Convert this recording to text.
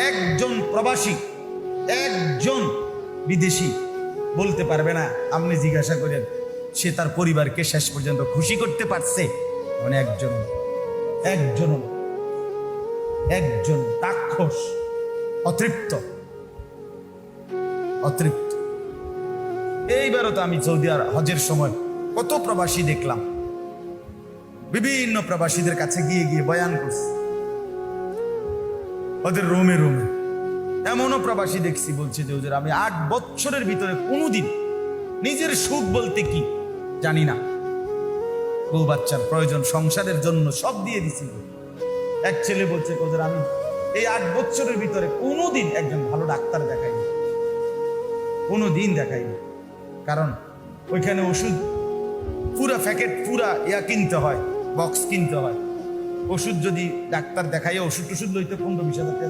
একজন প্রবাসী, একজন বিদেশি বলতে পারবে না, আপনি জিজ্ঞাসা করেন সে তার পরিবারকে শেষ পর্যন্ত খুশি করতে পারছে। মানে একজন একজন একজন রাক্ষস, অতৃপ্ত অতৃপ্ত। এইবারও তো আমি সৌদি আরব হজের সময় কত প্রবাসী দেখলাম, বিভিন্ন প্রবাসীদের কাছে গিয়ে গিয়ে বয়ান করছে ওদের রোমে রোমে। এমনও প্রবাসী দেখছি বলছে যে হুজুর আমি 8 বছরের ভিতরে কোনোদিন নিজের সুখ বলতে কি জানি না, বউ বাচ্চার প্রয়োজন সংসারের জন্য সব দিয়ে দিছি। এক ছেলে বলছে হুজুর আমি এই 8 বছরের ভিতরে কোনোদিন একজন ভালো ডাক্তার দেখাইনি, কোনোদিন দেখাইনি। কারণ ওইখানে ওষুধ পুরা প্যাকেট পুরা কিনতে হয়, বক্স কিনতে হয়। ওষুধ যদি ডাক্তার দেখাইয়া ওষুধ টষুধ লইতে 15-20 হাজার টাকা